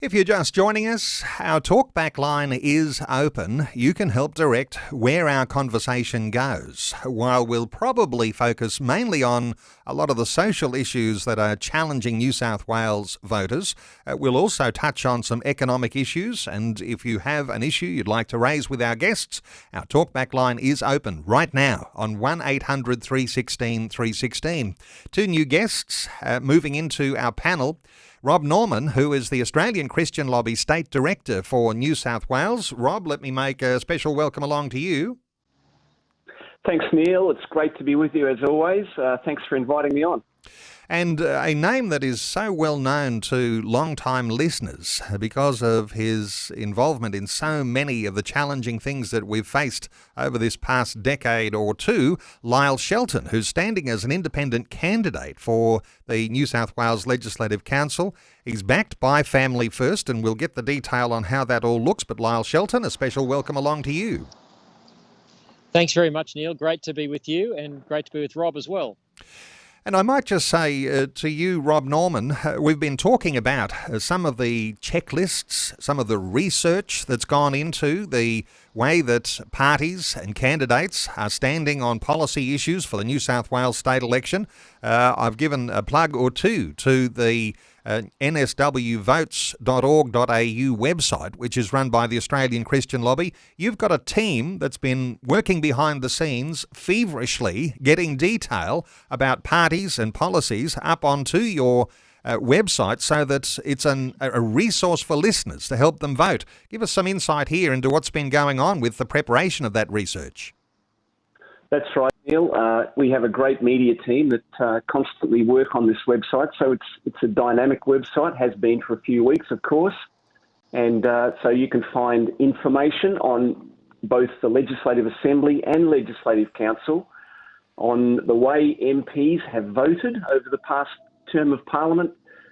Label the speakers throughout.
Speaker 1: If you're just joining us, our talkback line is open. You can help direct where our conversation goes. While we'll probably focus mainly on a lot of the social issues that are challenging New South Wales voters, we'll also touch on some economic issues. And if you have an issue you'd like to raise with our guests, our talkback line is open right now on 1800 316 316. Two new guests moving into our panel. Rob Norman, who is the Australian Christian Lobby State Director for New South Wales. Rob, let me make a special welcome along to you.
Speaker 2: Thanks, Neil. It's great to be with you as always. Thanks for inviting me on.
Speaker 1: And a name that is so well known to long-time listeners because of his involvement in so many of the challenging things that we've faced over this past decade or two, Lyle Shelton, who's standing as an independent candidate for the New South Wales Legislative Council. He's backed by Family First, and we'll get the detail on how that all looks. But Lyle Shelton, a special welcome along to you.
Speaker 3: Thanks very much, Neil. Great to be with you and great to be with Rob as well.
Speaker 1: And I might just say to you, Rob Norman, we've been talking about some of the checklists, some of the research that's gone into the way that parties and candidates are standing on policy issues for the New South Wales state election. I've given a plug or two to the NSWvotes.org.au website, which is run by the Australian Christian Lobby. You've got a team that's been working behind the scenes feverishly getting detail about parties and policies up onto your website so that it's a resource for listeners to help them vote. Give us some insight here into what's been going on with the preparation of that research.
Speaker 2: That's right, Neil. We have a great media team that constantly work on this website. So it's a dynamic website, has been for a few weeks, of course. And so you can find information on both the Legislative Assembly and Legislative Council on the way MPs have voted over the past term of Parliament,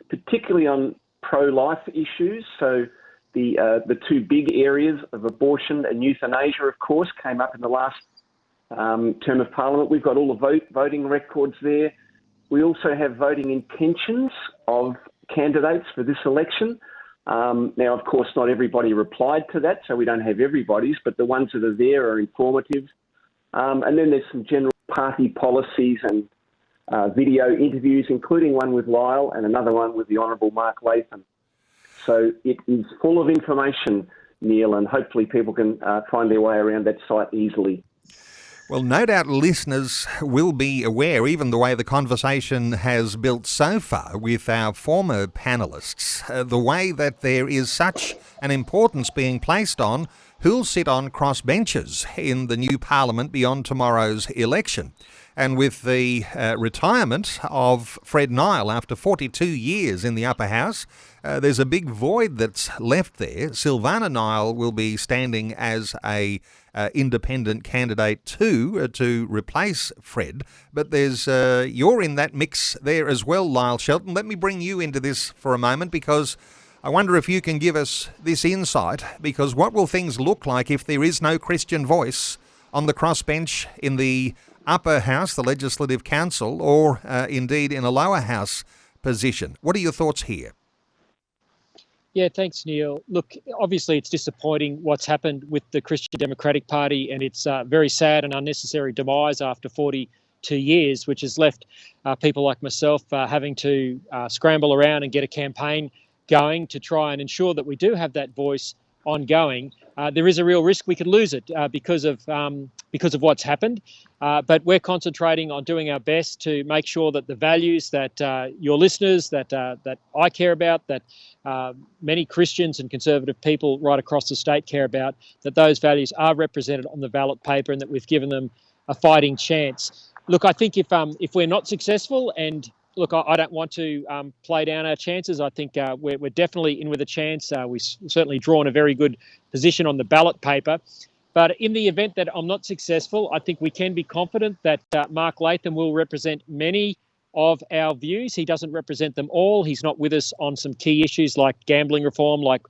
Speaker 2: particularly on pro-life issues. So the two big areas of abortion and euthanasia, of course, came up in the last term of Parliament. We've got all the voting records there. We also have voting intentions of candidates for this election. Now, of course, not everybody replied to that, so we don't have everybody's, but the ones that are there are informative. And then there's some general party policies and video interviews, including one with Lyle and another one with the Honourable Mark Latham. So it is full of information, Neil, and hopefully people can find their way around that site easily.
Speaker 1: Well, no doubt listeners will be aware, even the way the conversation has built so far with our former panellists, the way that there is such an importance being placed on who'll sit on crossbenches in the new Parliament beyond tomorrow's election. And with the retirement of Fred Nile after 42 years in the upper house, there's a big void that's left there. Silvana Nile will be standing as a independent candidate too to replace Fred. But there's you're in that mix there as well, Lyle Shelton. Let me bring you into this for a moment because I wonder if you can give us this insight, because what will things look like if there is no Christian voice on the crossbench in the upper house, the Legislative Council, or indeed in a lower house position? What are your thoughts here?
Speaker 3: Yeah, thanks, Neil. Look, obviously it's disappointing what's happened with the Christian Democratic Party, and it's very sad and unnecessary demise after 42 years, which has left people like myself having to scramble around and get a campaign going to try and ensure that we do have that voice ongoing. There is a real risk we could lose it because of what's happened. But we're concentrating on doing our best to make sure that the values that your listeners, that I care about, that many Christians and conservative people right across the state care about, that those values are represented on the ballot paper and that we've given them a fighting chance. Look, I think if we're not successful, and look, I don't want to play down our chances. I think we're definitely in with a chance. We've certainly drawn a very good position on the ballot paper. But in the event that I'm not successful, I think we can be confident that Mark Latham will represent many of our views. He doesn't represent them all. He's not with us on some key issues like gambling reform, like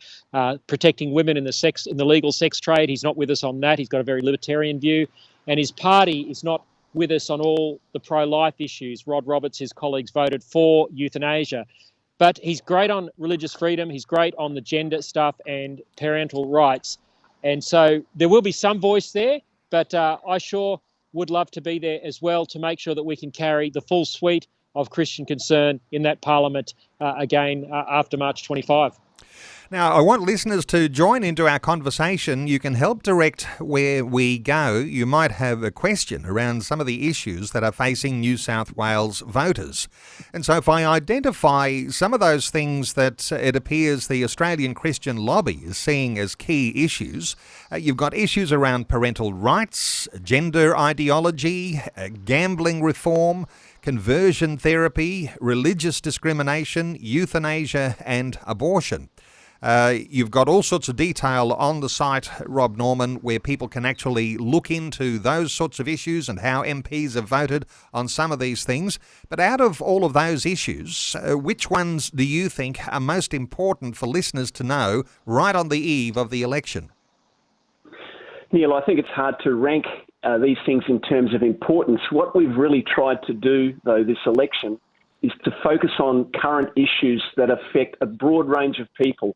Speaker 3: protecting women in the legal sex trade. He's not with us on that. He's got a very libertarian view. And his party is not with us on all the pro-life issues. Rod Roberts, his colleagues, voted for euthanasia. But he's great on religious freedom. He's great on the gender stuff and parental rights. And so there will be some voice there, but I sure would love to be there as well to make sure that we can carry the full suite of Christian concern in that parliament again after March 25.
Speaker 1: Now, I want listeners to join into our conversation. You can help direct where we go. You might have a question around some of the issues that are facing New South Wales voters. And so if I identify some of those things that it appears the Australian Christian lobby is seeing as key issues, you've got issues around parental rights, gender ideology, gambling reform, conversion therapy, religious discrimination, euthanasia and abortion. You've got all sorts of detail on the site, Rob Norman, where people can actually look into those sorts of issues and how MPs have voted on some of these things. But out of all of those issues, which ones do you think are most important for listeners to know right on the eve of the election?
Speaker 2: Neil, I think it's hard to rank these things in terms of importance. What we've really tried to do, though, this election is to focus on current issues that affect a broad range of people.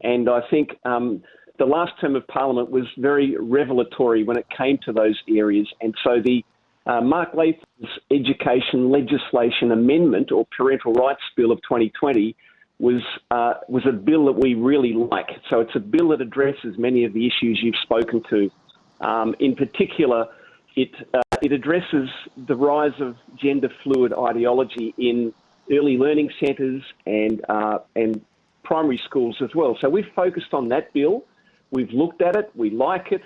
Speaker 2: And I think the last term of Parliament was very revelatory when it came to those areas. And so the Mark Latham's Education Legislation Amendment, or Parental Rights Bill of 2020, was a bill that we really like. So it's a bill that addresses many of the issues you've spoken to. In particular, it addresses the rise of gender fluid ideology in early learning centres and primary schools as well. So we've focused on that bill. We've looked at it. We like it.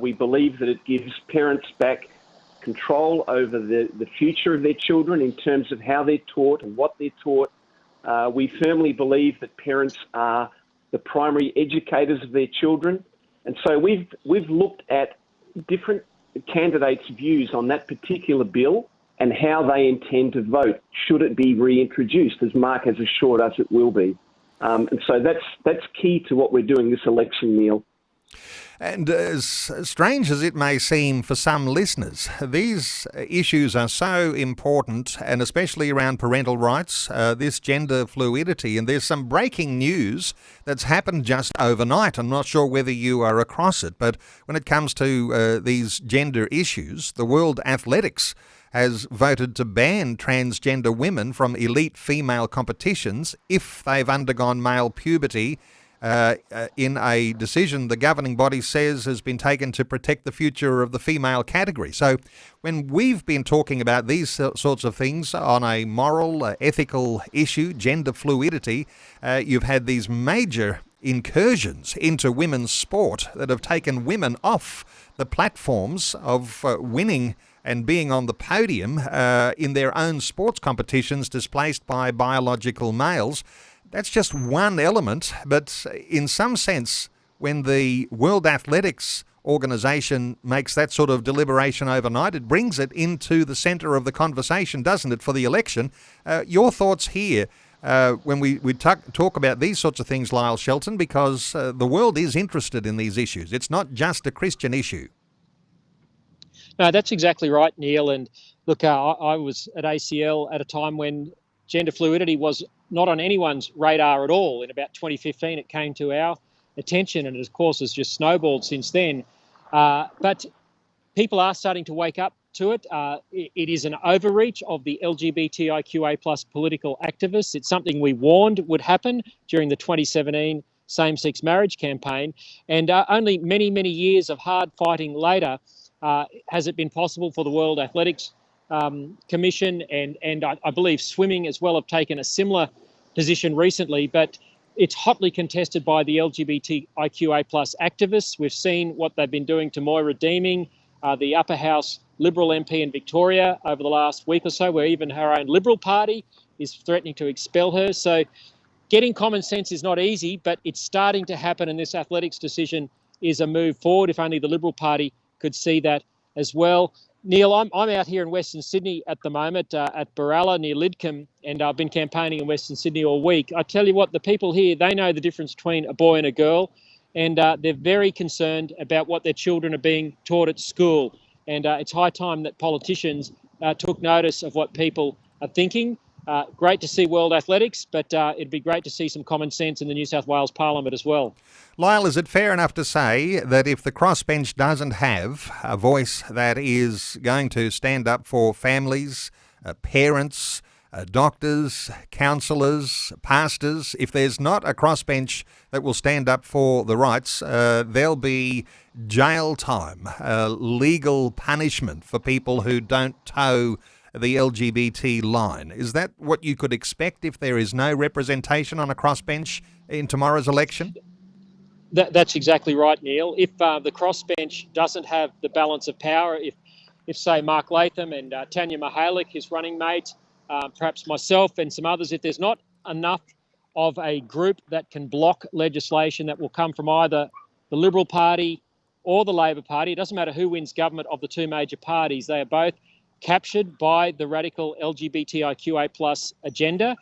Speaker 2: We believe that it gives parents back control over the future of their children in terms of how they're taught and what they're taught. We firmly believe that parents are the primary educators of their children. And so we've looked at different candidates' views on that particular bill and how they intend to vote should it be reintroduced, as Mark has assured us it will be. And so that's key to what we're doing this election, Neil.
Speaker 1: And as strange as it may seem for some listeners, these issues are so important, and especially around parental rights, this gender fluidity. And there's some breaking news that's happened just overnight. I'm not sure whether you are across it, but when it comes to these gender issues, the World Athletics has voted to ban transgender women from elite female competitions if they've undergone male puberty in a decision the governing body says has been taken to protect the future of the female category. So when we've been talking about these sorts of things on a moral, ethical issue, gender fluidity, you've had these major incursions into women's sport that have taken women off the platforms of winning and being on the podium in their own sports competitions displaced by biological males. That's just one element, but in some sense, when the World Athletics Organisation makes that sort of deliberation overnight, it brings it into the centre of the conversation, doesn't it, for the election? Your thoughts here when we talk about these sorts of things, Lyle Shelton, because the world is interested in these issues. It's not just a Christian issue.
Speaker 3: No, that's exactly right, Neil. And look, I was at ACL at a time when gender fluidity was not on anyone's radar at all. In about 2015, it came to our attention, and of course has just snowballed since then. But people are starting to wake up to it. It is an overreach of the LGBTIQA plus political activists. It's something we warned would happen during the 2017 same-sex marriage campaign. And only many, many years of hard fighting later has it been possible for the World Athletics Commission and I believe swimming as well have taken a similar position recently, but it's hotly contested by the LGBTIQA plus activists. We've seen what they've been doing to Moira Deeming, the upper house Liberal MP in Victoria over the last week or so, where even her own Liberal Party is threatening to expel her. So getting common sense is not easy, but it's starting to happen, and this athletics decision is a move forward. If only the Liberal Party could see that as well. Neil, I'm out here in Western Sydney at the moment at Baralla near Lidcombe, and I've been campaigning in Western Sydney all week. I tell you what, the people here, they know the difference between a boy and a girl, and they're very concerned about what their children are being taught at school. And it's high time that politicians took notice of what people are thinking. Great to see World Athletics, but it'd be great to see some common sense in the New South Wales Parliament as well.
Speaker 1: Lyle, is it fair enough to say that if the crossbench doesn't have a voice that is going to stand up for families, parents, doctors, counsellors, pastors, if there's not a crossbench that will stand up for the rights, there'll be jail time, legal punishment for people who don't toe the LGBT line? Is that what you could expect if there is no representation on a crossbench in tomorrow's election?
Speaker 3: That's exactly right, Neil. If the crossbench doesn't have the balance of power, if say Mark Latham and Tanya Mihalik, his running mate, perhaps myself and some others, if there's not enough of a group that can block legislation that will come from either the Liberal Party or the Labor Party, it doesn't matter who wins government of the two major parties, they are both captured by the radical LGBTIQA plus agenda.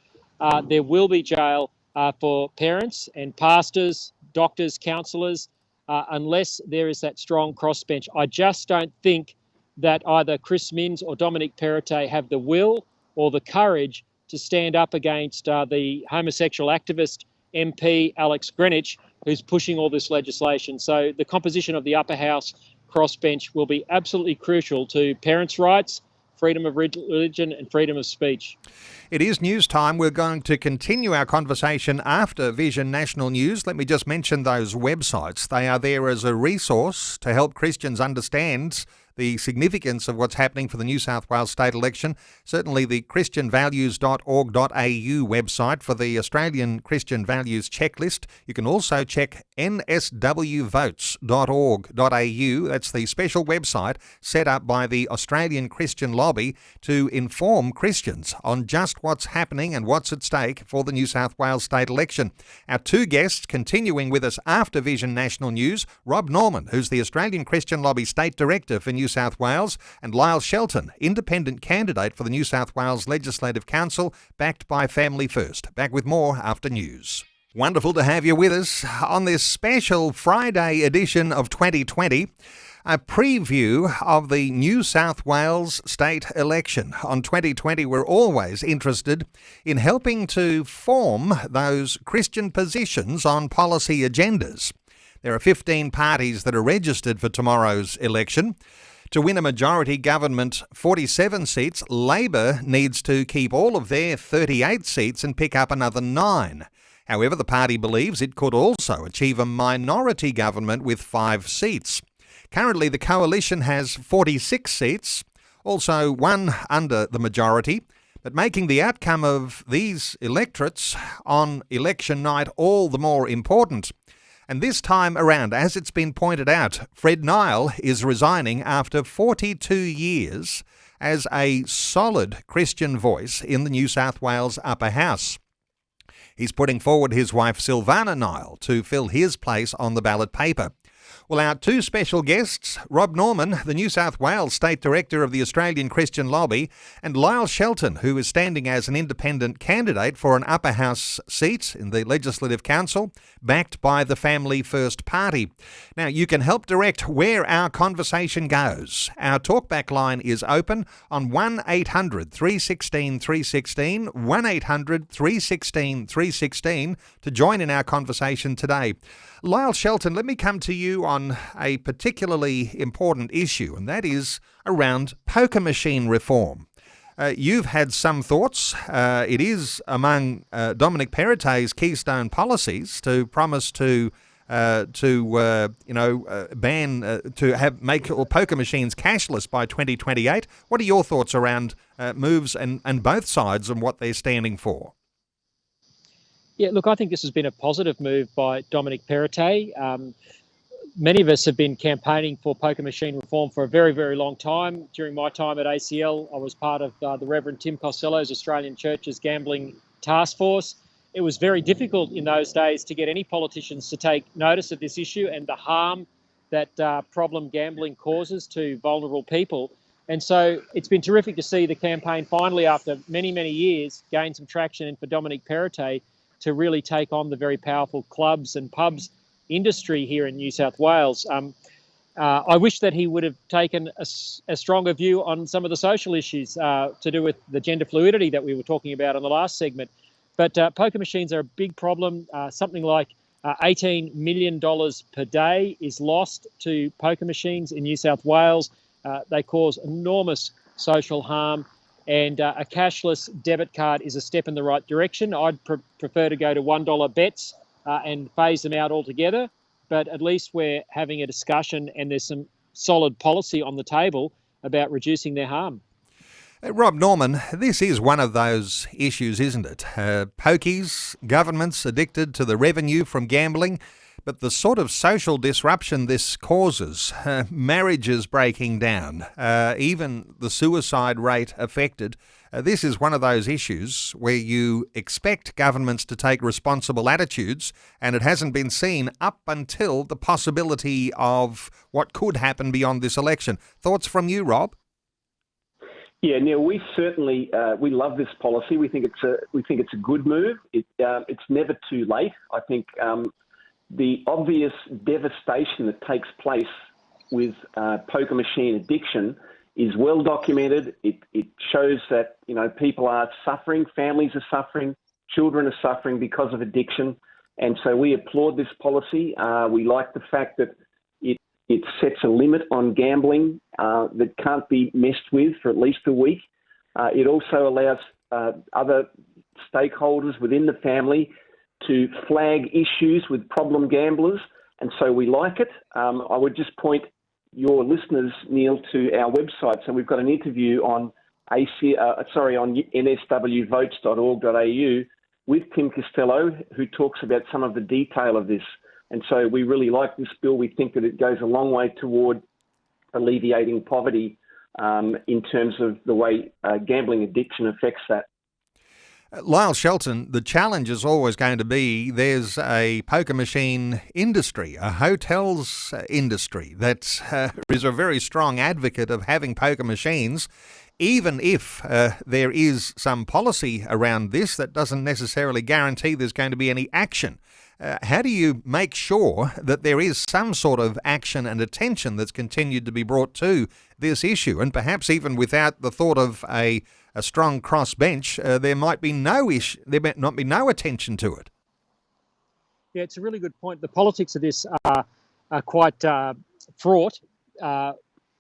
Speaker 3: There will be jail for parents and pastors, doctors, counsellors, unless there is that strong crossbench. I just don't think that either Chris Minns or Dominic Perrottet have the will or the courage to stand up against the homosexual activist MP Alex Greenwich, who's pushing all this legislation. So the composition of the upper house crossbench will be absolutely crucial to parents' rights, freedom of religion and freedom of speech.
Speaker 1: It is news time. We're going to continue our conversation after Vision National News. Let me just mention those websites. They are there as a resource to help Christians understand the significance of what's happening for the New South Wales state election. Certainly the christianvalues.org.au website for the Australian Christian Values Checklist. You can also check nswvotes.org.au. That's the special website set up by the Australian Christian Lobby to inform Christians on just what's happening and what's at stake for the New South Wales state election. Our two guests continuing with us after Vision National News, Rob Norman, who's the Australian Christian Lobby State Director for New South Wales, and Lyle Shelton, independent candidate for the New South Wales Legislative Council, backed by Family First. Back with more after news. Wonderful to have you with us on this special Friday edition of 2020. A preview of the New South Wales state election. On 2020, we're always interested in helping to form those Christian positions on policy agendas. There are 15 parties that are registered for tomorrow's election. To win a majority government 47 seats, Labor needs to keep all of their 38 seats and pick up another 9. However, the party believes it could also achieve a minority government with 5 seats. Currently, the coalition has 46 seats, also one under the majority, but making the outcome of these electorates on election night all the more important. And this time around, as it's been pointed out, Fred Nile is resigning after 42 years as a solid Christian voice in the New South Wales upper house. He's putting forward his wife Silvana Nile to fill his place on the ballot paper. Well, our two special guests, Rob Norman, the New South Wales State Director of the Australian Christian Lobby, and Lyle Shelton, who is standing as an independent candidate for an upper house seat in the Legislative Council, backed by the Family First Party. Now, you can help direct where our conversation goes. Our talkback line is open on 1800 316 316, 1800 316 316 to join in our conversation today. Lyle Shelton, let me come to you on a particularly important issue, and that is around poker machine reform. You've had some thoughts. It is among Dominic Perrottet's keystone policies to promise to ban to make all poker machines cashless by 2028. What are your thoughts around moves and both sides and what they're standing for?
Speaker 3: Yeah, look, I think this has been a positive move by Dominic Perrottet. Many of us have been campaigning for poker machine reform for a very, very long time. During my time at ACL, I was part of the Reverend Tim Costello's Australian Church's Gambling Task Force. It was very difficult in those days to get any politicians to take notice of this issue and the harm that problem gambling causes to vulnerable people. And so it's been terrific to see the campaign finally, after many, many years, gain some traction, and for Dominic Perrottet to really take on the very powerful clubs and pubs industry here in New South Wales. I wish that he would have taken a stronger view on some of the social issues to do with the gender fluidity that we were talking about in the last segment. But poker machines are a big problem. Something like $18 million per day is lost to poker machines in New South Wales. They cause enormous social harm, and a cashless debit card is a step in the right direction. I'd prefer to go to $1 bets and phase them out altogether. But at least we're having a discussion and there's some solid policy on the table about reducing their harm.
Speaker 1: Rob Norman, this is one of those issues, isn't it? Pokies, governments addicted to the revenue from gambling, but the sort of social disruption this causes, marriages breaking down, even the suicide rate affected. This is one of those issues where you expect governments to take responsible attitudes, and it hasn't been seen up until the possibility of what could happen beyond this election. Thoughts from you, Rob?
Speaker 2: Yeah, Neil, we certainly we love this policy. We think it's a good move. It's never too late. I think the obvious devastation that takes place with poker machine addiction is well documented. It shows that people are suffering, families are suffering, children are suffering because of addiction, and so we applaud this policy. We like the fact that it sets a limit on gambling that can't be messed with for at least a week. It also allows other stakeholders within the family to flag issues with problem gamblers, and so we like it. I would just point your listeners, Neil, to our website. So we've got an interview on nswvotes.org.au with Tim Costello, who talks about some of the detail of this. And so we really like this bill. We think that it goes a long way toward alleviating poverty in terms of the way gambling addiction affects that.
Speaker 1: Lyle, Shelton, the challenge is always going to be there's a poker machine industry, a hotels industry that is a very strong advocate of having poker machines. Even if there is some policy around this, that doesn't necessarily guarantee there's going to be any action. How do you make sure that there is some sort of action and attention that's continued to be brought to this issue? And perhaps even without the thought of a strong crossbench, there might not be no attention to it.
Speaker 3: Yeah, it's a really good point. The politics of this are quite fraught.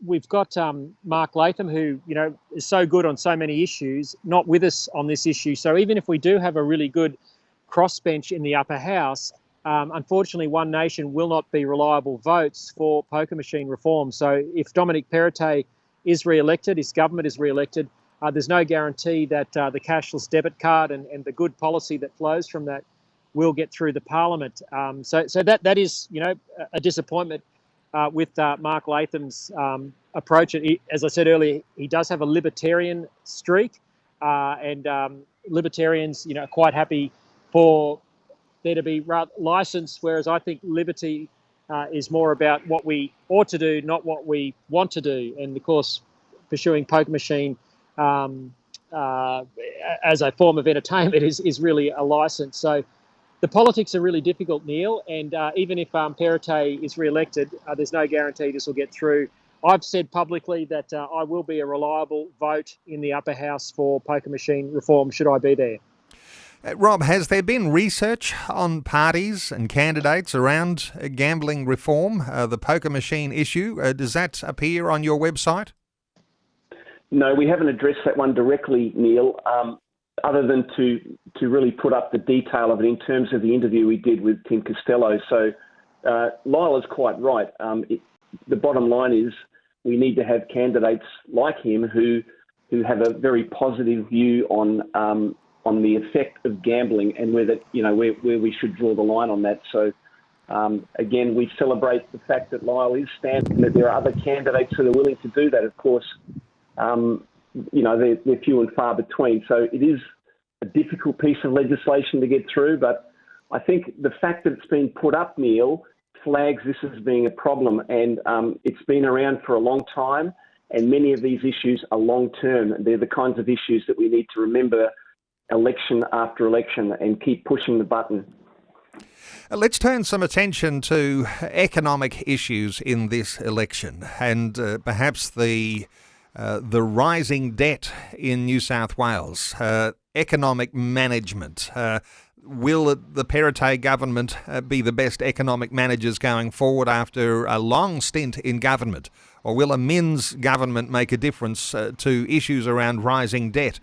Speaker 3: We've got Mark Latham, who is so good on so many issues, not with us on this issue. So even if we do have a really good crossbench in the upper house, unfortunately, One Nation will not be reliable votes for poker machine reform. So if Dominic Perrottet is re-elected, his government is re-elected, there's no guarantee that the cashless debit card and the good policy that flows from that will get through the parliament. So that is, a disappointment with Mark Latham's approach. As I said earlier, he does have a libertarian streak, and libertarians, are quite happy for there to be license, whereas I think liberty is more about what we ought to do, not what we want to do. And of course, pursuing poker machine as a form of entertainment is really a license. So the politics are really difficult, Neil, and even if Perrottet is re-elected, there's no guarantee this will get through. I've said publicly that I will be a reliable vote in the upper house for poker machine reform, should I be there.
Speaker 1: Rob, has there been research on parties and candidates around gambling reform, the poker machine issue? Does that appear on your website?
Speaker 2: No, we haven't addressed that one directly, Neil, other than to really put up the detail of it in terms of the interview we did with Tim Costello. So Lyle is quite right. The bottom line is we need to have candidates like him who have a very positive view on the effect of gambling and where we should draw the line on that. So again, we celebrate the fact that Lyle is standing, that there are other candidates that are willing to do that. Of course, they're few and far between. So it is a difficult piece of legislation to get through, but I think the fact that it's been put up, Neil, flags this as being a problem, and it's been around for a long time, and many of these issues are long-term. They're the kinds of issues that we need to remember election after election and keep pushing the button.
Speaker 1: Let's turn some attention to economic issues in this election, and perhaps the rising debt in New South Wales, economic management. Will the Perrottet government be the best economic managers going forward after a long stint in government? Or will a Minns government make a difference to issues around rising debt?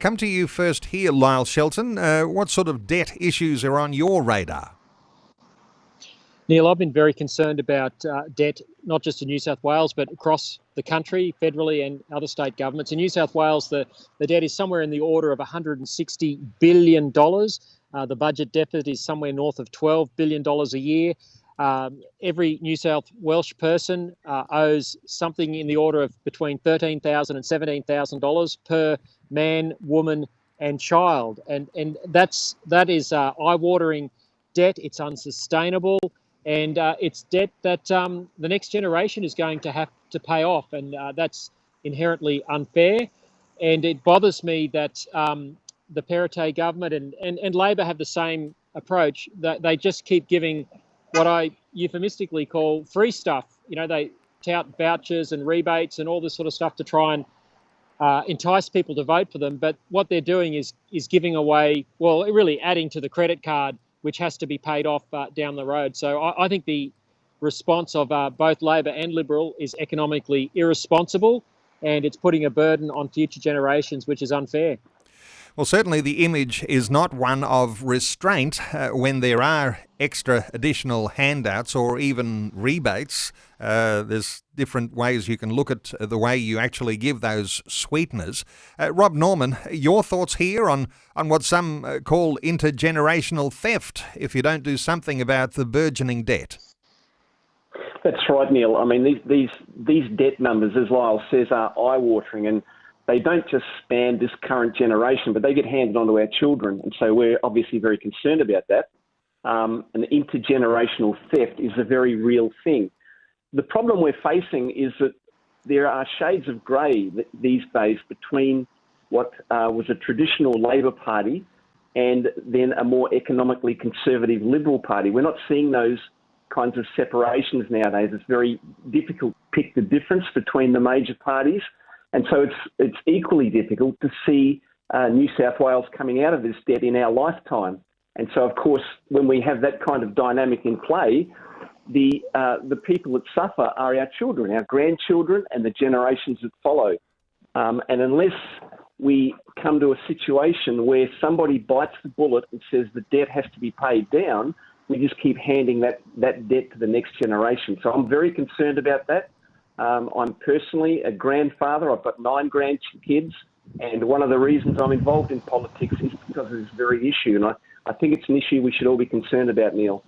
Speaker 1: Come to you first here, Lyle Shelton. What sort of debt issues are on your radar?
Speaker 3: Neil, I've been very concerned about debt, not just in New South Wales, but across the country, federally and other state governments. In New South Wales, the debt is somewhere in the order of $160 billion. The budget deficit is somewhere north of $12 billion a year. Every New South Welsh person owes something in the order of between $13,000 and $17,000 per man, woman and child. And that is eye-watering debt. It's unsustainable. And it's debt that the next generation is going to have to pay off. And that's inherently unfair. And it bothers me that the Perrottet government and Labor have the same approach. That they just keep giving what I euphemistically call free stuff. You know, they tout vouchers and rebates and all this sort of stuff to try and entice people to vote for them. But what they're doing is giving away, well, really adding to the credit card, which has to be paid off down the road. So I think the response of both Labor and Liberal is economically irresponsible, and it's putting a burden on future generations, which is unfair.
Speaker 1: Well, certainly the image is not one of restraint when there are extra additional handouts or even rebates. There's different ways you can look at the way you actually give those sweeteners. Rob Norman, your thoughts here on what some call intergenerational theft if you don't do something about the burgeoning debt?
Speaker 2: That's right, Neil. I mean, these debt numbers, as Lyle says, are eye-watering, and they don't just span this current generation, but they get handed on to our children. And so we're obviously very concerned about that. And intergenerational theft is a very real thing. The problem we're facing is that there are shades of grey these days between what was a traditional Labor Party and then a more economically conservative Liberal Party. We're not seeing those kinds of separations nowadays. It's very difficult to pick the difference between the major parties. And so it's equally difficult to see New South Wales coming out of this debt in our lifetime. And so, of course, when we have that kind of dynamic in play, the people that suffer are our children, our grandchildren, and the generations that follow. And unless we come to a situation where somebody bites the bullet and says the debt has to be paid down, we just keep handing that debt to the next generation. So I'm very concerned about that. I'm personally a grandfather. I've got 9 grandkids, and one of the reasons I'm involved in politics is because of this very issue. And I think it's an issue we should all be concerned about, Neil.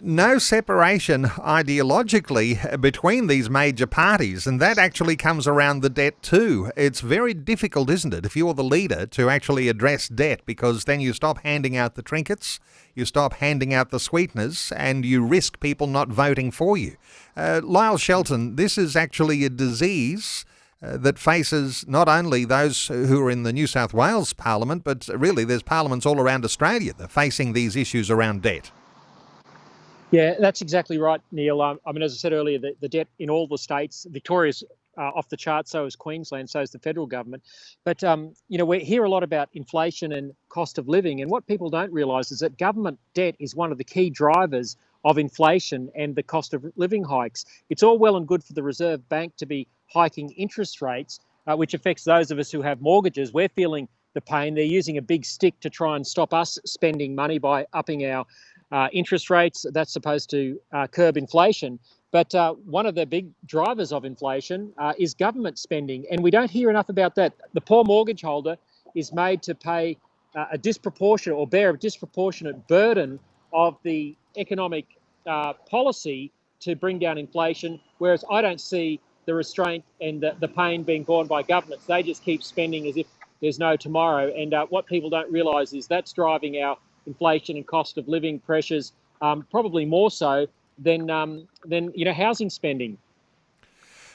Speaker 1: No separation ideologically between these major parties, and that actually comes around the debt too. It's very difficult, isn't it, if you're the leader, to actually address debt, because then you stop handing out the trinkets, you stop handing out the sweeteners, and you risk people not voting for you. Lyle Shelton, this is actually a disease that faces not only those who are in the New South Wales Parliament, but really there's parliaments all around Australia that are facing these issues around debt.
Speaker 3: Yeah, that's exactly right, Neil. I mean, as I said earlier, the debt in all the states, Victoria's off the chart, so is Queensland, so is the federal government. But, we hear a lot about inflation and cost of living. And what people don't realise is that government debt is one of the key drivers of inflation and the cost of living hikes. It's all well and good for the Reserve Bank to be hiking interest rates, which affects those of us who have mortgages. We're feeling the pain. They're using a big stick to try and stop us spending money by upping our interest rates. That's supposed to curb inflation. But one of the big drivers of inflation is government spending, and we don't hear enough about that. The poor mortgage holder is made to pay a disproportionate or bear a disproportionate burden of the economic policy to bring down inflation, whereas I don't see the restraint and the pain being borne by governments. They just keep spending as if there's no tomorrow. And what people don't realise is that's driving our inflation and cost of living pressures, probably more so than housing spending.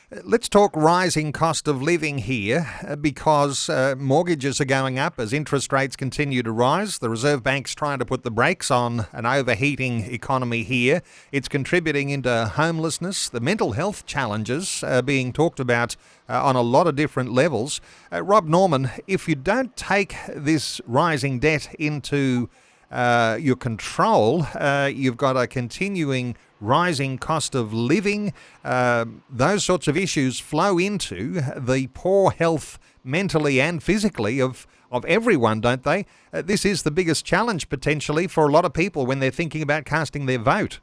Speaker 1: Let's talk rising cost of living here because mortgages are going up as interest rates continue to rise. The Reserve Bank's trying to put the brakes on an overheating economy here. It's contributing into homelessness. The mental health challenges are being talked about on a lot of different levels. Rob Norman, if you don't take this rising debt into your control, you've got a continuing rising cost of living. Those sorts of issues flow into the poor health mentally and physically of everyone, don't they? This is the biggest challenge potentially for a lot of people when they're thinking about casting their vote.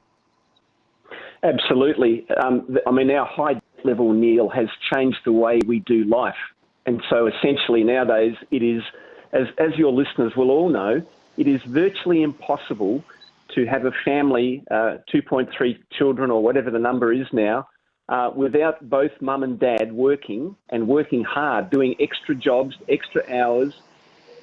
Speaker 2: Absolutely. Our high level, Neil, has changed the way we do life. And so essentially nowadays it is, as your listeners will all know, it is virtually impossible to have a family, 2.3 children or whatever the number is now, without both mum and dad working and working hard, doing extra jobs, extra hours,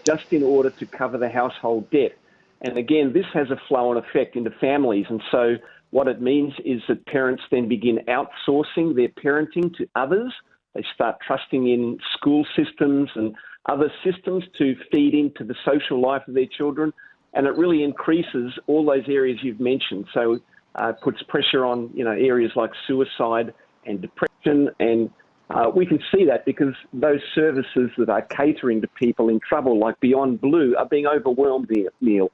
Speaker 2: just in order to cover the household debt. And again, this has a flow-on effect into families. And so what it means is that parents then begin outsourcing their parenting to others. They start trusting in school systems and other systems to feed into the social life of their children. And it really increases all those areas you've mentioned. So it puts pressure on, areas like suicide and depression. And we can see that because those services that are catering to people in trouble, like Beyond Blue, are being overwhelmed, Neil.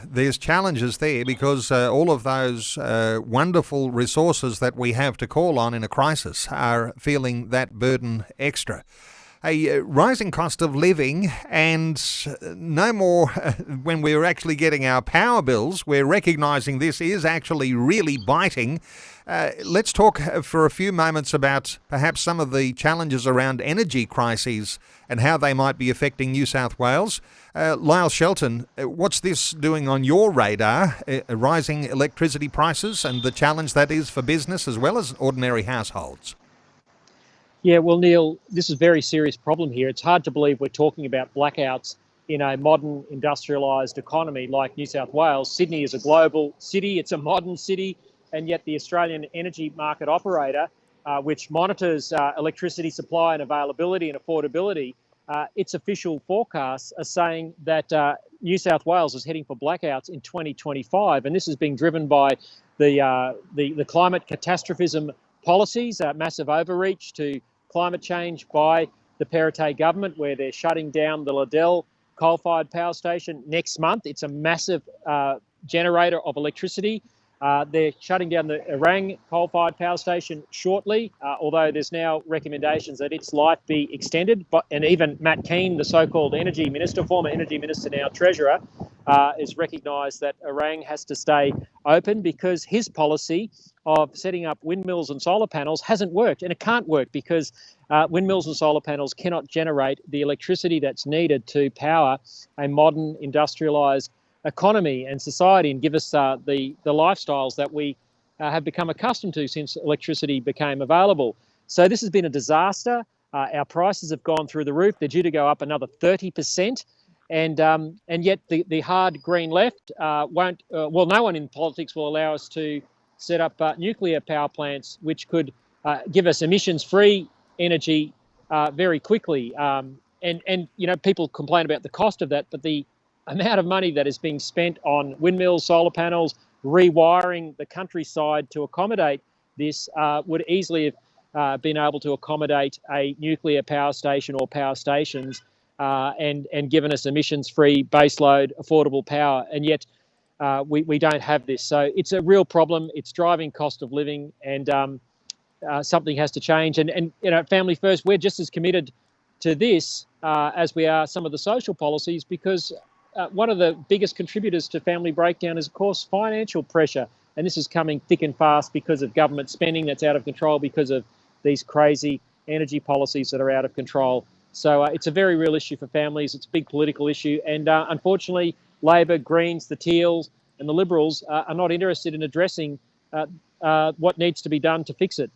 Speaker 1: There's challenges there because all of those wonderful resources that we have to call on in a crisis are feeling that burden extra. A rising cost of living and no more when we're actually getting our power bills, we're recognising this is actually really biting. Let's talk for a few moments about perhaps some of the challenges around energy crises and how they might be affecting New South Wales. Lyle Shelton, what's this doing on your radar, rising electricity prices and the challenge that is for business as well as ordinary households?
Speaker 3: Yeah, well, Neil, this is a very serious problem here. It's hard to believe we're talking about blackouts in a modern industrialised economy like New South Wales. Sydney is a global city, it's a modern city, and yet the Australian Energy Market Operator, which monitors electricity supply and availability and affordability, its official forecasts are saying that New South Wales is heading for blackouts in 2025, and this is being driven by the climate catastrophism policies, massive overreach to climate change by the Perrottet government, where they're shutting down the Liddell coal-fired power station next month. It's a massive generator of electricity. They're shutting down the Orang coal-fired power station shortly, although there's now recommendations that its life be extended. And even Matt Keane, the so-called energy minister, former energy minister, now treasurer, has recognised that Orang has to stay open because his policy of setting up windmills and solar panels hasn't worked. And it can't work because windmills and solar panels cannot generate the electricity that's needed to power a modern industrialised economy and society and give us the lifestyles that we have become accustomed to since electricity became available. So this has been a disaster. Our prices have gone through the roof. They're due to go up another 30%. And yet the hard green left won't, no one in politics will allow us to set up nuclear power plants, which could give us emissions-free energy very quickly. And people complain about the cost of that, but the amount of money that is being spent on windmills, solar panels, rewiring the countryside to accommodate this would easily have been able to accommodate a nuclear power station or power stations and given us emissions-free baseload affordable power. And yet we don't have this. So it's a real problem. It's driving cost of living, and something has to change. And Family First, we're just as committed to this as we are some of the social policies, because one of the biggest contributors to family breakdown is, of course, financial pressure. And this is coming thick and fast because of government spending that's out of control, because of these crazy energy policies that are out of control. So it's a very real issue for families. It's a big political issue. And unfortunately, Labor, Greens, the Teals and the Liberals are not interested in addressing what needs to be done to fix it.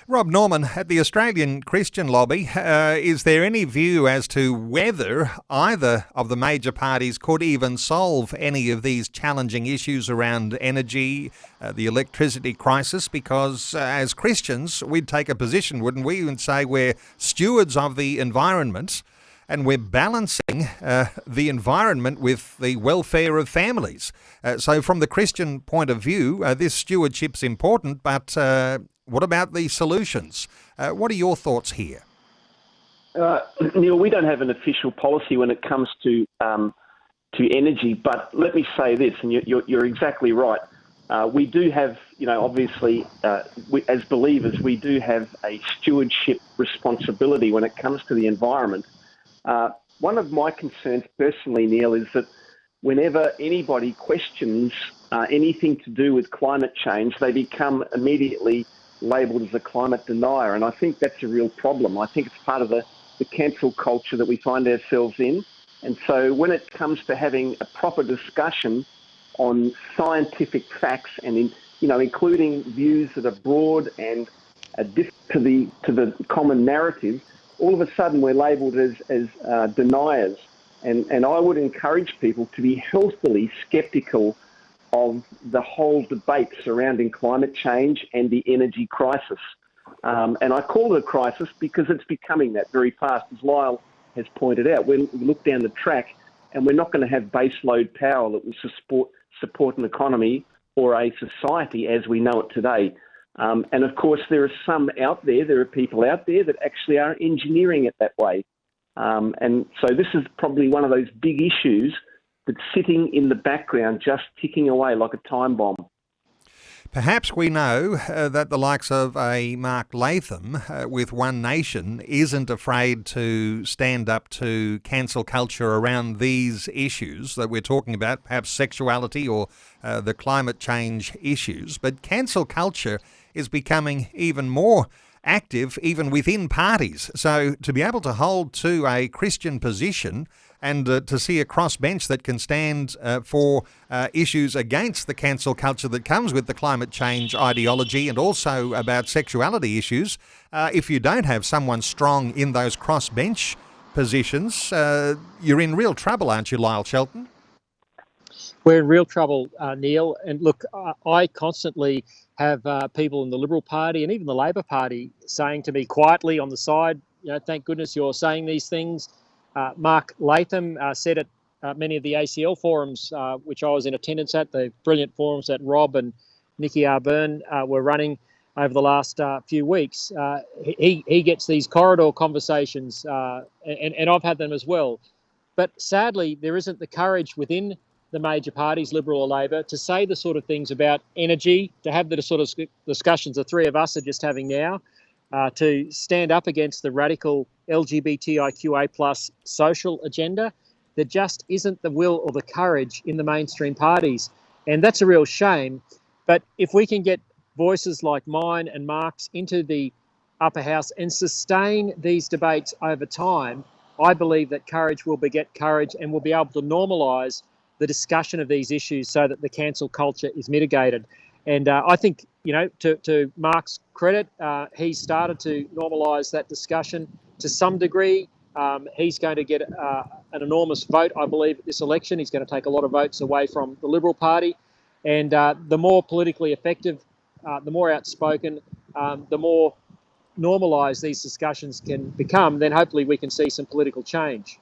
Speaker 1: Rob Norman, at the Australian Christian Lobby, is there any view as to whether either of the major parties could even solve any of these challenging issues around energy, the electricity crisis? Because as Christians, we'd take a position, wouldn't we, and say we're stewards of the environment and we're balancing the environment with the welfare of families. So from the Christian point of view, this stewardship's important, but what about the solutions? What are your thoughts here?
Speaker 2: Neil, we don't have an official policy when it comes to energy, but let me say this, and you're exactly right. We do have, obviously, as believers, we do have a stewardship responsibility when it comes to the environment. One of my concerns personally, Neil, is that whenever anybody questions anything to do with climate change, they become immediately labelled as a climate denier. And I think that's a real problem. I think it's part of the cancel culture that we find ourselves in. And so when it comes to having a proper discussion on scientific facts and, including views that are broad and different to the common narrative, all of a sudden we're labelled as deniers. And I would encourage people to be healthily sceptical of the whole debate surrounding climate change and the energy crisis. And I call it a crisis because it's becoming that very fast, as Lyle has pointed out. We look down the track and we're not going to have baseload power that will support an economy or a society as we know it today. And of course, there are people out there that actually are engineering it that way. And so this is probably one of those big issues that's sitting in the background, just ticking away like a time bomb.
Speaker 1: Perhaps we know that the likes of a Mark Latham with One Nation isn't afraid to stand up to cancel culture around these issues that we're talking about, perhaps sexuality or the climate change issues. But cancel culture is becoming even more active even within parties. So to be able to hold to a Christian position and to see a crossbench that can stand for issues against the cancel culture that comes with the climate change ideology and also about sexuality issues, if you don't have someone strong in those crossbench positions, you're in real trouble, aren't you, Lyle Shelton?
Speaker 3: We're in real trouble, Neil. And look, I constantly have people in the Liberal Party and even the Labor Party saying to me quietly on the side, thank goodness you're saying these things. Mark Latham said at many of the ACL forums, which I was in attendance at, the brilliant forums that Rob and Nikki Arburn were running over the last few weeks. He gets these corridor conversations, and I've had them as well. But sadly, there isn't the courage within the major parties, Liberal or Labor, to say the sort of things about energy, to have the sort of discussions the three of us are just having now, to stand up against the radical LGBTIQA plus social agenda. There just isn't the will or the courage in the mainstream parties. And that's a real shame. But if we can get voices like mine and Mark's into the upper house and sustain these debates over time, I believe that courage will beget courage and we'll be able to normalise the discussion of these issues so that the cancel culture is mitigated. And I think, to Mark's credit, he started to normalise that discussion to some degree. He's going to get an enormous vote, I believe, at this election. He's going to take a lot of votes away from the Liberal Party. And the more politically effective, the more outspoken, the more normalised these discussions can become, then hopefully we can see some political change.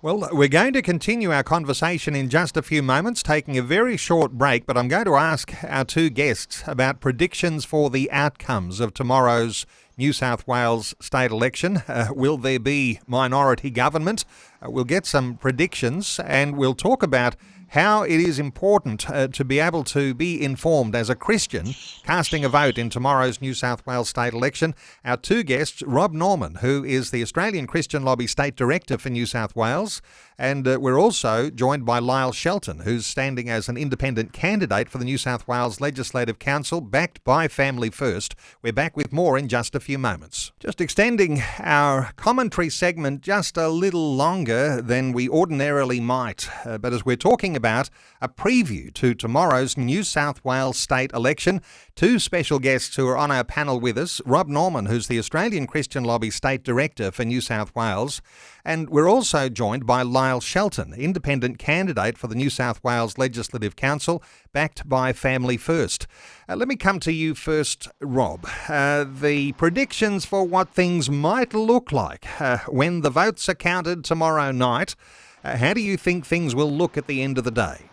Speaker 1: Well, we're going to continue our conversation in just a few moments, taking a very short break, but I'm going to ask our two guests about predictions for the outcomes of tomorrow's New South Wales state election. Will there be minority government? We'll get some predictions and we'll talk about how it is important to be able to be informed as a Christian casting a vote in tomorrow's New South Wales state election. Our two guests, Rob Norman, who is the Australian Christian Lobby State Director for New South Wales, and we're also joined by Lyle Shelton, who's standing as an independent candidate for the New South Wales Legislative Council, backed by Family First. We're back with more in just a few moments. Just extending our commentary segment just a little longer than we ordinarily might, but as we're talking about a preview to tomorrow's New South Wales state election. Two special guests who are on our panel with us, Rob Norman, who's the Australian Christian Lobby State Director for New South Wales, and we're also joined by Lyle Shelton, independent candidate for the New South Wales Legislative Council, backed by Family First. Let me come to you first, Rob. The predictions for what things might look like when the votes are counted tomorrow night, how do you think things will look at the end of the day?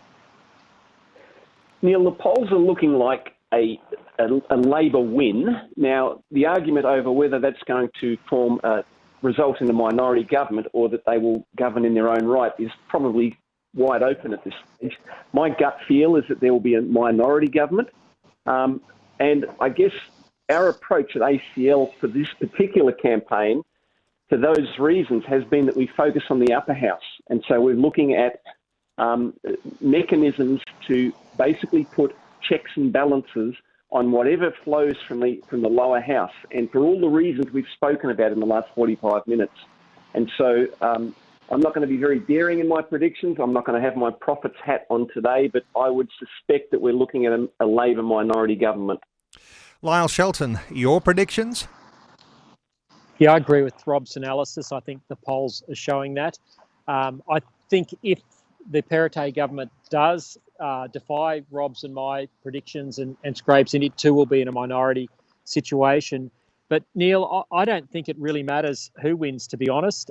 Speaker 2: Neil, the polls are looking like a Labor win. Now, the argument over whether that's going to result in a minority government or that they will govern in their own right is probably wide open at this stage. My gut feel is that there will be a minority government. And I guess our approach at ACL for this particular campaign, for those reasons, has been that we focus on the upper house. And so we're looking at mechanisms to basically put checks and balances on whatever flows from the lower house, and for all the reasons we've spoken about in the last 45 minutes. And so I'm not going to be very daring in my predictions. I'm not going to have my prophet's hat on today, but I would suspect that we're looking at a Labor minority government. Lyle
Speaker 1: Shelton, your predictions?
Speaker 3: Yeah, I agree with Rob's analysis. I think the polls are showing that. I think if the Perrottet government does defy Rob's and my predictions and scrapes in, it too will be in a minority situation. But Neil, I don't think it really matters who wins, to be honest,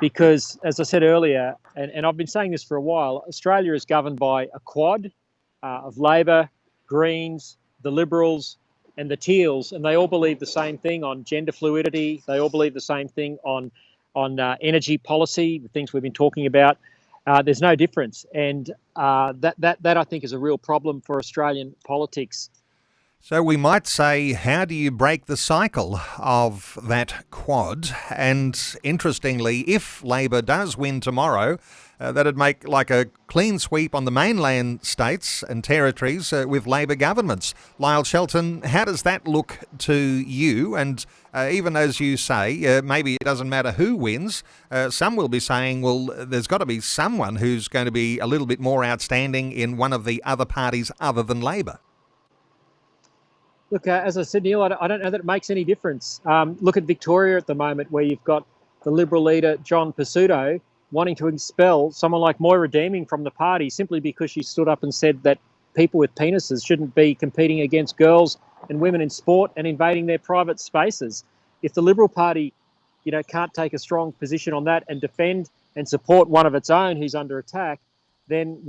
Speaker 3: because as I said earlier, and I've been saying this for a while, Australia is governed by a quad of Labor, Greens, the Liberals and the Teals, and they all believe the same thing on gender fluidity. They all believe the same thing on energy policy, the things we've been talking about. There's no difference, and that I think is a real problem for Australian politics.
Speaker 1: So we might say, how do you break the cycle of that quad? And interestingly, if Labor does win tomorrow, that'd make like a clean sweep on the mainland states and territories with Labor governments. Lyle Shelton, how does that look to you? And even as you say, maybe it doesn't matter who wins. Some will be saying, well, there's got to be someone who's going to be a little bit more outstanding in one of the other parties other than Labor.
Speaker 3: Look, as I said, Neil, I don't know that it makes any difference. Look at Victoria at the moment, where you've got the Liberal leader, John Pesutto, wanting to expel someone like Moira Deeming from the party simply because she stood up and said that people with penises shouldn't be competing against girls and women in sport and invading their private spaces. If the Liberal Party, can't take a strong position on that and defend and support one of its own who's under attack, then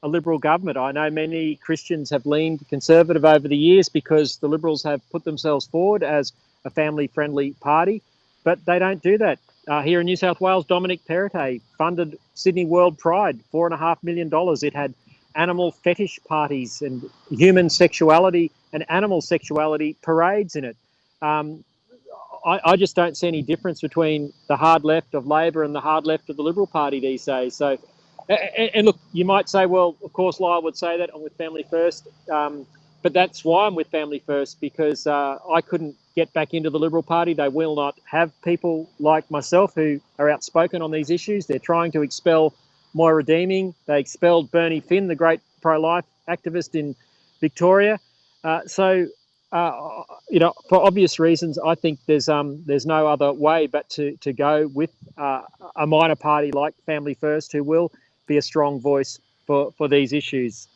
Speaker 3: a Liberal government. I know many Christians have leaned conservative over the years because the Liberals have put themselves forward as a family-friendly party, but they don't do that. Here in New South Wales, Dominic Perrottet funded Sydney World Pride, $4.5 million. It had animal fetish parties and human sexuality and animal sexuality parades in it. I just don't see any difference between the hard left of Labor and the hard left of the Liberal Party these days. So, and look, you might say, well, of course, Lyle would say that I'm with Family First, but that's why I'm with Family First, because I couldn't get back into the Liberal Party. They will not have people like myself who are outspoken on these issues. They're trying to expel Moira Deeming. They expelled Bernie Finn, the great pro-life activist in Victoria. For obvious reasons, I think there's no other way but to go with a minor party like Family First, who will be a strong voice for these issues.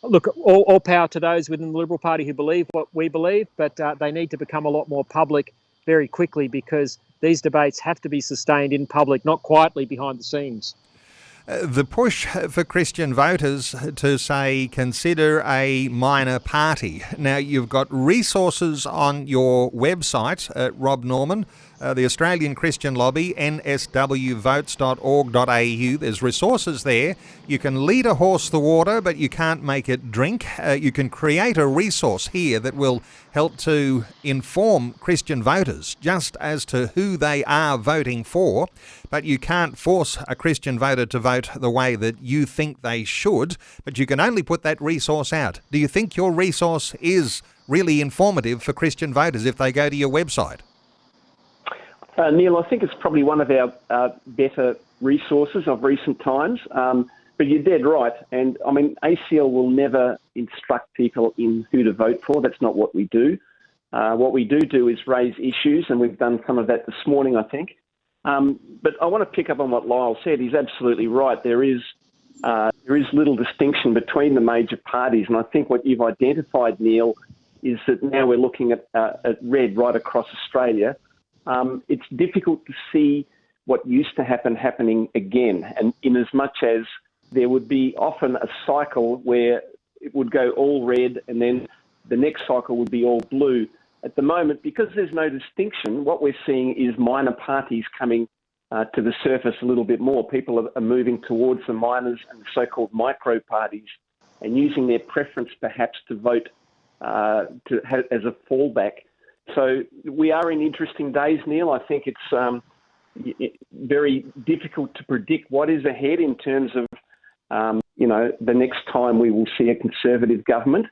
Speaker 3: Look, all power to those within the Liberal Party who believe what we believe, but they need to become a lot more public very quickly, because these debates have to be sustained in public, not quietly behind the scenes.
Speaker 1: The push for Christian voters to say, consider a minor party. Now, you've got resources on your website, Rob Norman, the Australian Christian Lobby, nswvotes.org.au. There's resources there. You can lead a horse to water, but you can't make it drink. You can create a resource here that will help to inform Christian voters just as to who they are voting for, but you can't force a Christian voter to vote the way that you think they should, but you can only put that resource out. Do you think your resource is really informative for Christian voters if they go to your website?
Speaker 2: Neil, I think it's probably one of our better resources of recent times. But you're dead right. And I mean, ACL will never instruct people in who to vote for. That's not what we do. What we do is raise issues, and we've done some of that this morning, I think. But I want to pick up on what Lyle said. He's absolutely right. There is little distinction between the major parties. And I think what you've identified, Neil, is that now we're looking at red right across Australia. It's difficult to see what used to happen happening again. And in as much as there would be often a cycle where it would go all red and then the next cycle would be all blue. At the moment, because there's no distinction, what we're seeing is minor parties coming to the surface a little bit more. People are moving towards the minors and the so-called micro parties and using their preference perhaps to vote as a fallback. So we are in interesting days, Neil. I think it's very difficult to predict what is ahead in terms of, the next time we will see a Conservative government.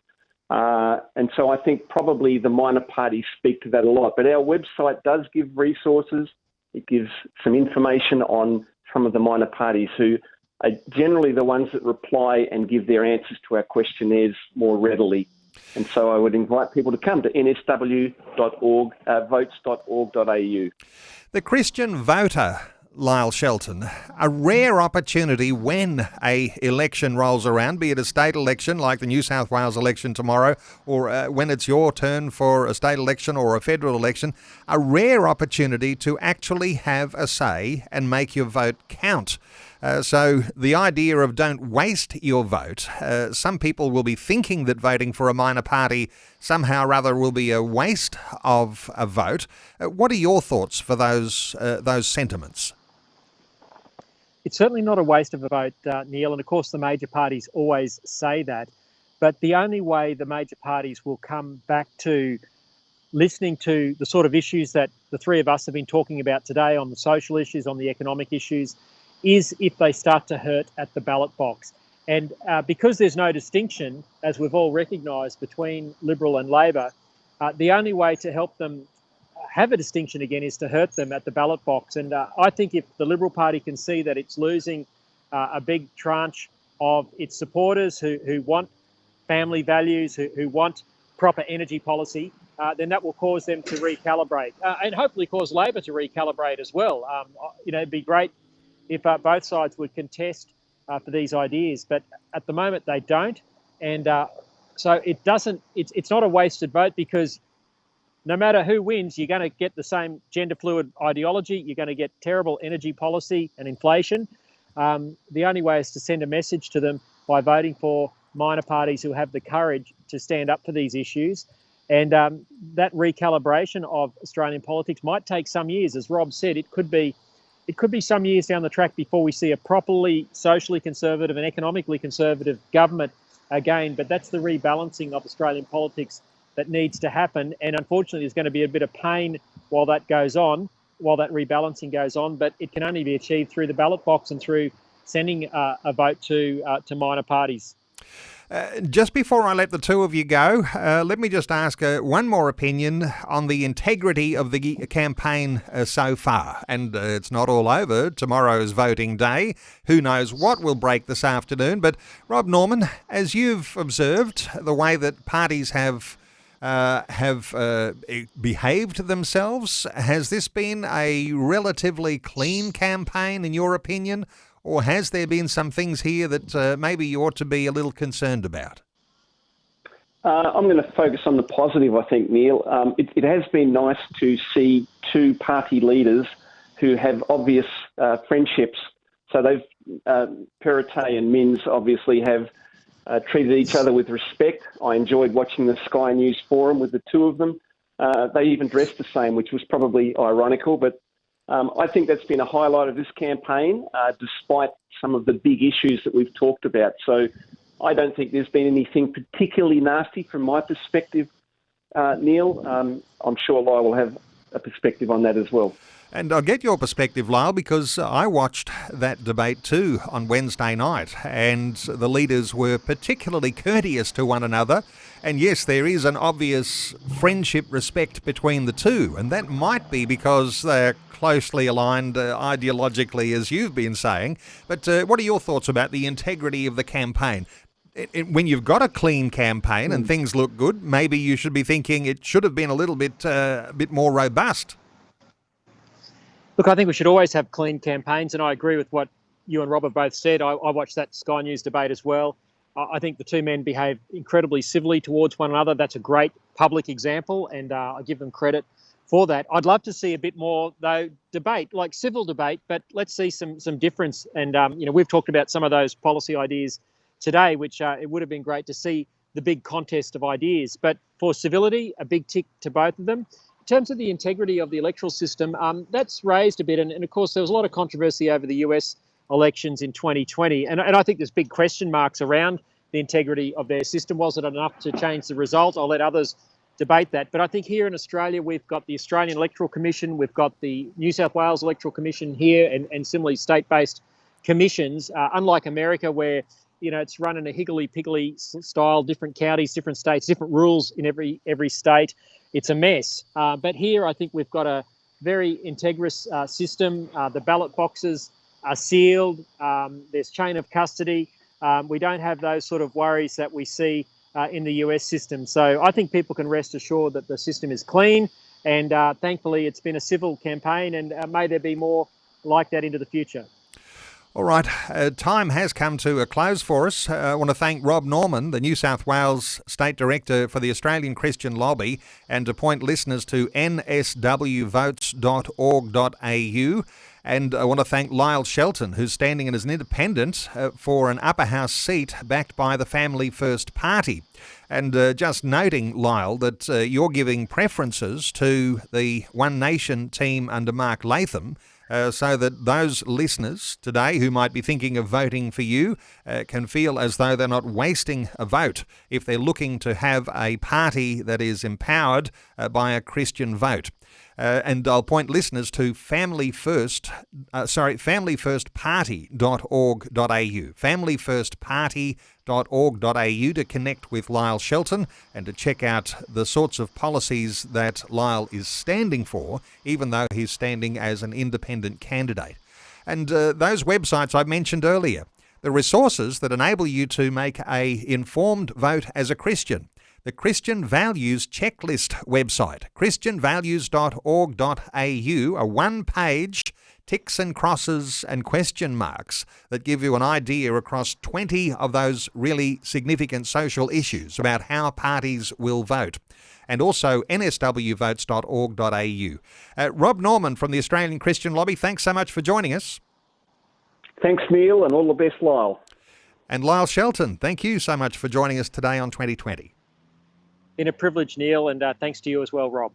Speaker 2: And so I think probably the minor parties speak to that a lot. But our website does give resources. It gives some information on some of the minor parties who are generally the ones that reply and give their answers to our questionnaires more readily. And so I would invite people to come to nsw.org, votes.org.au.
Speaker 1: The Christian voter, Lyle Shelton, a rare opportunity when a election rolls around, be it a state election like the New South Wales election tomorrow, or when it's your turn for a state election or a federal election, a rare opportunity to actually have a say and make your vote count. So the idea of don't waste your vote, some people will be thinking that voting for a minor party somehow or other will be a waste of a vote. What are your thoughts for those sentiments?
Speaker 3: It's certainly not a waste of a vote, Neil, and of course the major parties always say that. But the only way the major parties will come back to listening to the sort of issues that the three of us have been talking about today on the social issues, on the economic issues, is if they start to hurt at the ballot box. And because there's no distinction, as we've all recognised, between Liberal and Labor, the only way to help them have a distinction again is to hurt them at the ballot box. And I think if the Liberal Party can see that it's losing a big tranche of its supporters who want family values, who want proper energy policy, then that will cause them to recalibrate and hopefully cause Labor to recalibrate as well. It'd be great if both sides would contest for these ideas, but at the moment they don't. And so it's not a wasted vote, because no matter who wins, you're going to get the same gender fluid ideology. You're going to get terrible energy policy and inflation. The only way is to send a message to them by voting for minor parties who have the courage to stand up for these issues. And that recalibration of Australian politics might take some years. As Rob said, it could be some years down the track before we see a properly socially conservative and economically conservative government again. But that's the rebalancing of Australian politics that needs to happen. And unfortunately, there's going to be a bit of pain while that goes on, while that rebalancing goes on. But it can only be achieved through the ballot box and through sending a vote to minor parties.
Speaker 1: Just before I let the two of you go, let me just ask one more opinion on the integrity of the campaign so far. And it's not all over. Tomorrow's voting day. Who knows what will break this afternoon. But Rob Norman, as you've observed the way that parties have behaved themselves, has this been a relatively clean campaign in your opinion? Or has there been some things here that maybe you ought to be a little concerned about?
Speaker 2: I'm going to focus on the positive, I think, Neil. It has been nice to see two party leaders who have obvious friendships. So Perrottet and Minns obviously have treated each other with respect. I enjoyed watching the Sky News forum with the two of them. They even dressed the same, which was probably ironical, but I think that's been a highlight of this campaign, despite some of the big issues that we've talked about. So I don't think there's been anything particularly nasty from my perspective, Neil. I'm sure Lyle will have a perspective on that as well.
Speaker 1: And I'll get your perspective, Lyle, because I watched that debate too on Wednesday night, and the leaders were particularly courteous to one another. And yes, there is an obvious friendship, respect between the two, and that might be because they're closely aligned ideologically, as you've been saying. But what are your thoughts about the integrity of the campaign? When you've got a clean campaign and things look good, maybe you should be thinking it should have been a little bit more robust.
Speaker 3: Look, I think we should always have clean campaigns, and I agree with what you and Rob have both said. I watched that Sky News debate as well. I think the two men behaved incredibly civilly towards one another. That's a great public example, and I give them credit for that. I'd love to see a bit more, though, debate, like civil debate, but let's see some difference. And, we've talked about some of those policy ideas today, which it would have been great to see the big contest of ideas. But for civility, a big tick to both of them. In terms of the integrity of the electoral system, that's raised a bit. And of course, there was a lot of controversy over the US elections in 2020. And I think there's big question marks around the integrity of their system. Was it enough to change the result? I'll let others debate that. But I think here in Australia, we've got the Australian Electoral Commission, we've got the New South Wales Electoral Commission here, and similarly state-based commissions, unlike America, where it's run in a higgledy-piggledy style, different counties, different states, different rules in every state. It's a mess. But here, I think we've got a very integrous system. The ballot boxes are sealed. There's chain of custody. We don't have those sort of worries that we see in the US system. So I think people can rest assured that the system is clean. And thankfully, it's been a civil campaign, and may there be more like that into the future.
Speaker 1: All right, time has come to a close for us. I want to thank Rob Norman, the New South Wales State Director for the Australian Christian Lobby, and to point listeners to nswvotes.org.au. And I want to thank Lyle Shelton, who's standing in as an independent for an upper house seat backed by the Family First Party. And just noting, Lyle, that you're giving preferences to the One Nation team under Mark Latham, so that those listeners today who might be thinking of voting for you can feel as though they're not wasting a vote if they're looking to have a party that is empowered by a Christian vote. And I'll point listeners to familyfirstparty.org.au, familyfirstparty.org.au to connect with Lyle Shelton and to check out the sorts of policies that Lyle is standing for, even though he's standing as an independent candidate. And those websites I mentioned earlier, the resources that enable you to make an informed vote as a Christian. The Christian Values Checklist website, christianvalues.org.au, a one-page ticks and crosses and question marks that give you an idea across 20 of those really significant social issues about how parties will vote. And also nswvotes.org.au. Rob Norman from the Australian Christian Lobby, thanks so much for joining us.
Speaker 2: Thanks, Neil, and all the best, Lyle.
Speaker 1: And Lyle Shelton, thank you so much for joining us today on 2020.
Speaker 3: Been a privilege, Neil, and thanks to you as well, Rob.